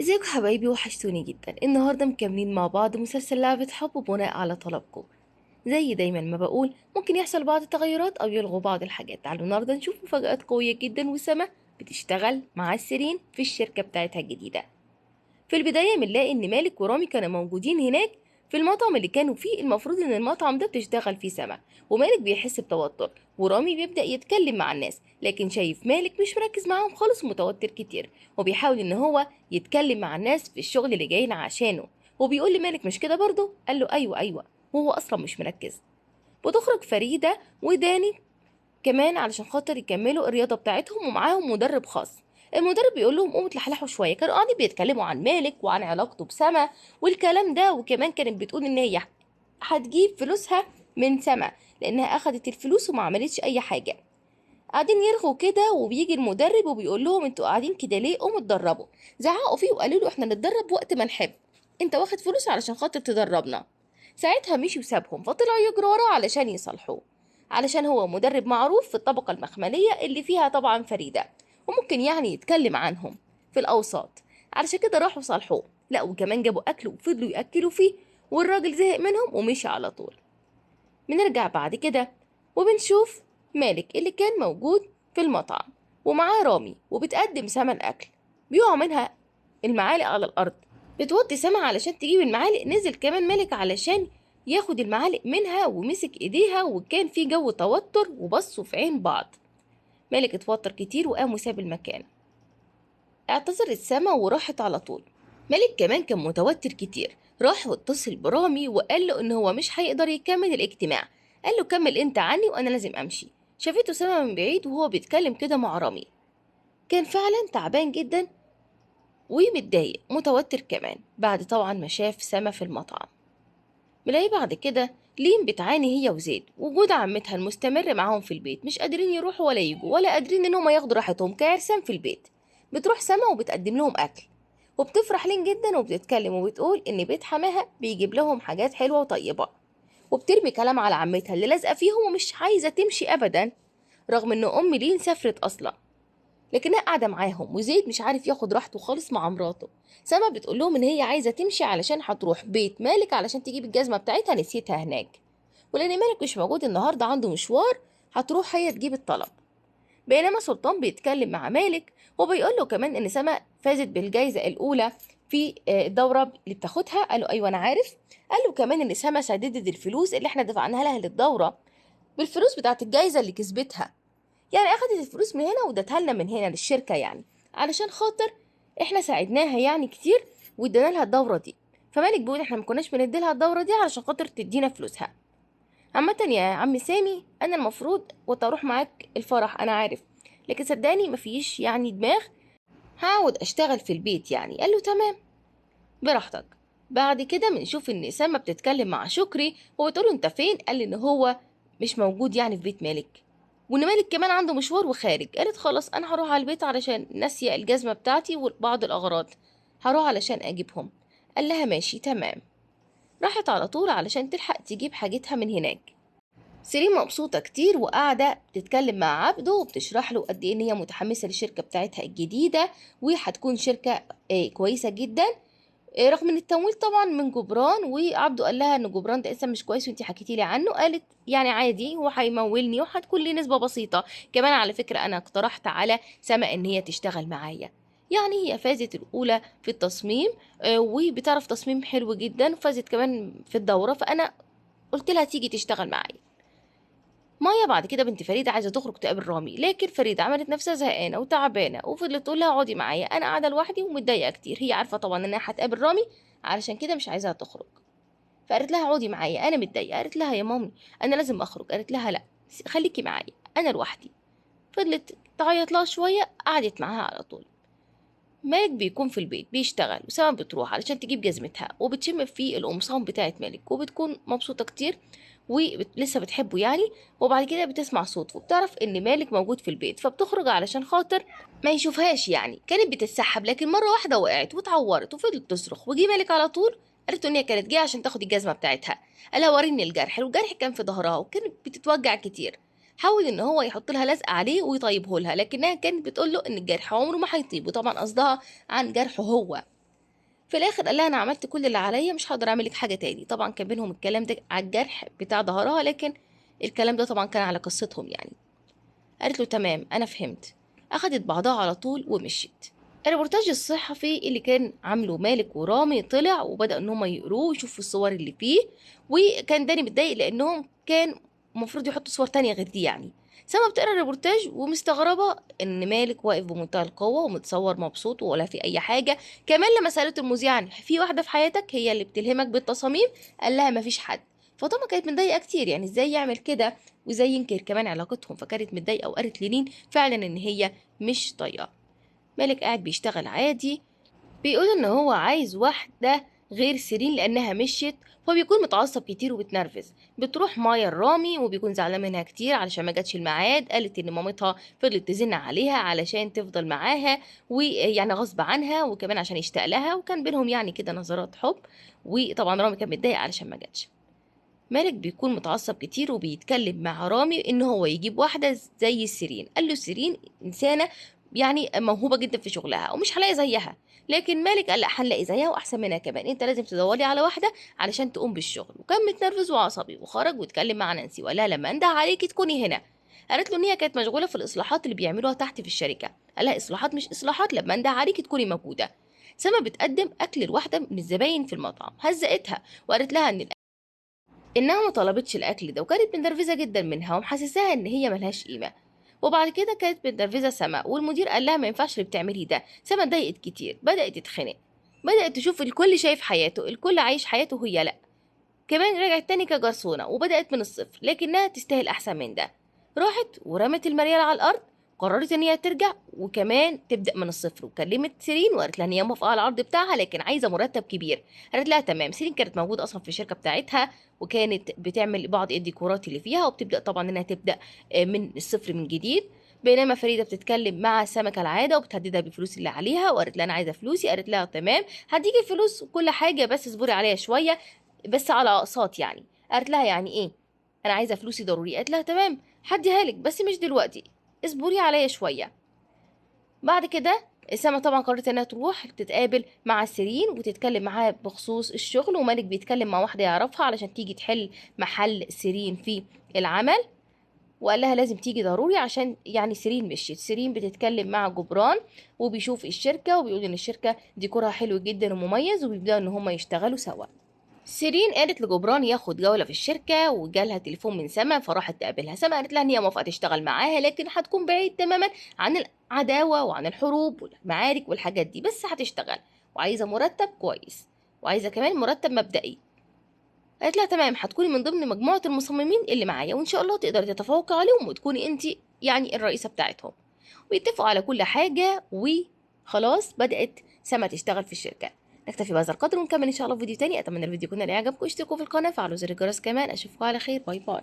ازيكم حبايبي، وحشتوني جدا. النهارده مكملين مع بعض مسلسل لعبة حب بناء على طلبكم. زي دايما ما بقول، ممكن يحصل بعض التغيرات او يلغوا بعض الحاجات. تعالوا النهارده نشوف مفاجآت قوية جدا. وسما بتشتغل مع سيرين في الشركة بتاعتها الجديدة. في البداية بنلاقي إن مالك ورامي كانوا موجودين هناك في المطعم اللي كانوا فيه. المفروض إن المطعم ده بتشتغل فيه سما، ومالك بيحس بتوتر، ورامي بيبدأ يتكلم مع الناس، لكن شايف مالك مش مركز معاهم خالص ومتوتر كتير، وبيحاول إن هو يتكلم مع الناس في الشغل اللي جايين عشانه. وبيقول لمالك مش كده برضه؟ قال له أيوه أيوه، وهو أصلا مش مركز. بتخرج فريدة وداني كمان علشان خاطر يكملوا الرياضة بتاعتهم، ومعاهم مدرب خاص. المدرب بيقول لهم قوموا اتلحلحوا شوية. كانوا قاعدين بيتكلموا عن مالك وعن علاقته بسما والكلام ده، وكمان كانت بتقول ان هي هتجيب فلوسها من سما لانها اخدت الفلوس وما عملتش اي حاجة. قاعدين يرغوا كده، وبيجي المدرب وبيقول لهم انتوا قاعدين كده ليه؟ قوموا اتدربوا. زعقوا فيه وقالوا له احنا نتدرب وقت ما نحب، انت واخد فلوس علشان خاطر تدربنا. ساعتها مشي وسابهم، فطلعوا يجروا وراه علشان يصالحوه، علشان هو مدرب معروف في الطبقة المخملية اللي فيها طبعا فريدة، وممكن يعني يتكلم عنهم في الأوساط. علشان كده راحوا صالحوه، لا وكمان جابوا أكل وفضلوا يأكلوا فيه، والراجل زهق منهم ومشي على طول. بنرجع بعد كده وبنشوف مالك اللي كان موجود في المطعم، ومعاه رامي، وبتقدم سما الأكل. بيقع منها المعالق على الأرض، بتوطي سما علشان تجيب المعالق. نزل كمان مالك علشان ياخد المعالق منها ومسك ايديها، وكان في جو توتر وبصوا في عين بعض. مالك اتوتر كتير وقام وساب المكان. اعتذرت سما وراحت على طول. مالك كمان كان متوتر كتير، راح واتصل برامي وقال له ان هو مش هيقدر يكمل الاجتماع. قال له كمل انت عني وانا لازم امشي. شافته سما من بعيد وهو بيتكلم كده مع رامي، كان فعلا تعبان جدا ومتضايق متوتر كمان بعد طبعا ما شاف سما في المطعم. بنلاقي بعد كده لين بتعاني هي وزيد، وجود عمتها المستمر معاهم في البيت، مش قادرين يروحوا ولا يجوا ولا قادرين ان هم ياخدوا راحتهم كعرسان في البيت. بتروح سما وبتقدم لهم اكل، وبتفرح لين جدا وبتتكلم وبتقول ان بيت حماها بيجيب لهم حاجات حلوه وطيبه، وبترمي كلام على عمتها اللي لازقه فيهم ومش عايزه تمشي ابدا، رغم ان ام لين سافرت اصلا، لكنها قاعدة معاهم. وزيد مش عارف ياخد راحته خالص مع مراته. سما بتقول لهم ان هي عايزة تمشي علشان هتروح بيت مالك علشان تجيب الجزمة بتاعتها نسيتها هناك، ولان مالك مش موجود النهاردة عنده مشوار، هتروح هي تجيب الطلب. بينما سلطان بيتكلم مع مالك وبيقول له كمان ان سما فازت بالجائزة الاولى في الدورة اللي بتاخدها. قال له ايوه انا عارف. قال له كمان ان سما سددت الفلوس اللي احنا دفعناها لها للدورة بالفلوس بتاعت الجائزة اللي كسبتها، يعني اخدت الفلوس من هنا وادتها لنا من هنا للشركه، يعني علشان خاطر احنا ساعدناها يعني كتير وادينا لها الدوره دي. فمالك بيقول احنا ما كناش بندي لها الدوره دي علشان خاطر تدينا فلوسها. عامه يا عم سامي، انا المفروض كنت اروح معاك الفرح انا عارف، لكن صدقني مفيش يعني دماغ، هقعد اشتغل في البيت يعني. قال له تمام براحتك. بعد كده بنشوف ان سما بتتكلم مع شكري وبتقول له انت فين؟ قال لي ان هو مش موجود يعني في بيت مالك، وان مالك كمان عنده مشوار وخارج. قالت خلاص انا هروح على البيت علشان ناسيه الجزمه بتاعتي وبعض الاغراض، هروح علشان اجيبهم. قال لها ماشي تمام. راحت على طول علشان تلحق تجيب حاجتها من هناك. سيرين مبسوطة كتير وقاعدة بتتكلم مع عبده وبتشرح له قد ايه ان هي متحمسة للشركة بتاعتها الجديدة، وهتكون شركة كويسة جدا، رغم ان التمويل طبعا من جبران. وعبده قال لها ان جبران ده اسم مش كويس وانتي حكيتي لي عنه. قالت يعني عادي هو هيمولني وهتكون لي نسبة بسيطة. كمان على فكرة انا اقترحت على سما ان هي تشتغل معايا، يعني هي فازت الاولى في التصميم، وبتعرف تصميم حلو جدا، وفازت كمان في الدورة، فانا قلت لها تيجي تشتغل معايا. مايا بعد كده بنت فريدة عايزة تخرج تقابل رامي، لكن فريدة عملت نفسها زهقانة وتعبانة وفضلت تقول لها اقعدي معايا انا قاعدة لوحدي ومتضايقة كتير. هي عارفة طبعا انها هتقابل رامي علشان كده مش عايزاها تخرج، فقالت لها اقعدي معايا انا متضايقة. قالت لها يا مامي انا لازم اخرج. قالت لها لا خليكي معايا انا لوحدي. فضلت تعيط لها شوية، قعدت معاها على طول. مالك بيكون في البيت بيشتغل، وسما بتروح علشان تجيب جزمتها وبتشم في القمصان بتاعت مالك وبتكون مبسوطة كتير ولسه بتحبه يعني. وبعد كده بتسمع صوت وبتعرف ان مالك موجود في البيت، فبتخرج علشان خاطر ما يشوفهاش. يعني كانت بتتسحب لكن مرة واحدة وقعت واتعورت وفضلت تصرخ، وجي مالك على طول. قالت له ان هي كانت جايه عشان تاخد الجزمه بتاعتها. قالها وريني الجرح، والجرح كان في ظهرها وكانت بتتوجع كتير. حاول ان هو يحط لها لزق عليه ويطيبه لها، لكنها كانت بتقول له ان الجرح عمره ما هيطيب، وطبعا قصدها عن جرحه هو. في الاخر قال لها انا عملت كل اللي عليا، مش هقدر اعمل لك حاجه تاني. طبعا كان بينهم الكلام ده على الجرح بتاع ظهرها، لكن الكلام ده طبعا كان على قصتهم يعني. قالت له تمام انا فهمت. اخدت بعضها على طول ومشيت. الريبورتاج الصحفي اللي كان عامله مالك ورامي طلع وبدأ ان هم يقروه ويشوفوا الصور اللي فيه، وكان داني متضايق لانهم كان المفروض يحطوا صور تانية غير دي يعني. سما بتقرا الريبورتاج ومستغربة ان مالك واقف بمنتهى القوة ومتصور مبسوط ولا في اي حاجة. كمان لما سألت المذيعة في واحدة في حياتك هي اللي بتلهمك بالتصاميم، قال لها مفيش حد. فطبعا كانت متضايقة كتير، يعني ازاي يعمل كده وازاي ينكر كمان علاقتهم. فكانت متضايقة وقالت للين فعلا ان هي مش طايقة. مالك قاعد بيشتغل عادي، بيقول ان هو عايز واحدة غير سيرين لانها مشيت. هو بيكون متعصب كتير وبتنرفز. بتروح مايا الرامي وبيكون زعلان منها كتير علشان ما جاتش الميعاد. قالت ان مامتها فضلت تزن عليها علشان تفضل معاها، ويعني غصب عنها وكمان عشان يشتاق لها، وكان بينهم يعني كده نظرات حب. وطبعا رامي كان متضايق علشان ما جاتش. مالك بيكون متعصب كتير وبيتكلم مع رامي ان هو يجيب واحده زي سيرين. قال له سيرين انسانه يعني موهوبه جدا في شغلها ومش هلاقي زيها. لكن مالك قال لا هنلاقي زيها واحسن منها كمان، انت لازم تدوري على واحده علشان تقوم بالشغل. وكان متنرفز وعصبي وخرج واتكلم مع نانسي وقال لها لما انده عليكي تكوني هنا. قالت له ان هي كانت مشغوله في الاصلاحات اللي بيعملوها تحت في الشركه. قال لها اصلاحات مش اصلاحات، لما انده عليكي تكوني موجوده. سما بتقدم اكل لواحده من الزباين في المطعم، هزقتها وقالت لها ان انها ما طلبتش الاكل ده، وكانت متنرفزه جدا منها ومحسساها ان هي ملهاش قيمه. وبعد كده كانت متنرفزه سما، والمدير قال لها ما ينفعش اللي بتعمليه ده. سما اتضايقت كتير، بدات تتخنق، بدات تشوف الكل شايف حياته، الكل عايش حياته وهي لا. كمان رجعت تاني كجرسونة وبدأت من الصفر، لكنها تستاهل أحسن من ده. راحت ورمت المريال على الأرض، قررت إن هي ترجع وكمان تبدأ من الصفر. وكلمت سيرين وقالت لها إن هي موافقة على العرض بتاعها لكن عايزة مرتب كبير. قالت لها تمام. سيرين كانت موجودة أصلا في الشركة بتاعتها، وكانت بتعمل بعض الديكورات اللي فيها، وبتبدأ طبعا إنها تبدأ من الصفر من جديد. بينما فريدة بتتكلم مع سما كالعادة وبتهددها بالفلوس اللي عليها، وقالت لها أنا عايزة فلوسي. قالت لها تمام هديكي الفلوس وكل حاجة بس اصبري عليها شوية، بس على اقساط يعني. قالت لها يعني ايه؟ انا عايزه فلوسي ضروري. قالت لها تمام هديها لك بس مش دلوقتي، اصبري عليا شويه. بعد كده سما طبعا قررت انها تروح تتقابل مع سيرين وتتكلم معاها بخصوص الشغل. ومالك بيتكلم مع واحده يعرفها علشان تيجي تحل محل سيرين في العمل، وقال لها لازم تيجي ضروري عشان يعني سيرين مشيت. سيرين بتتكلم مع جبران وبيشوف الشركه وبيقول ان الشركه ديكورها حلو جدا ومميز، وبيبداوا ان هم يشتغلوا سوا. سيرين قالت لجبران ياخد جولة في الشركة، وجالها تليفون من سما فراحت تقابلها. سما قالت لها ان هي موافقة تشتغل معاها لكن هتكون بعيد تماما عن العداوة وعن الحروب والمعارك والحاجات دي، بس هتشتغل وعايزة مرتب كويس وعايزة كمان مرتب مبدئي. قالت لها تمام هتكوني من ضمن مجموعة المصممين اللي معايا، وان شاء الله تقدري تتفوقي عليهم وتكوني انت يعني الرئيسة بتاعتهم. ويتفقوا على كل حاجة وخلاص بدأت سما تشتغل في الشركة. نكتفي بهذا القدر ونكمل ان شاء الله في فيديو تاني. اتمنى الفيديو يكون عجبكم، اشتركوا في القناة، فعلوا زر الجرس كمان. اشوفكم على خير، باي باي.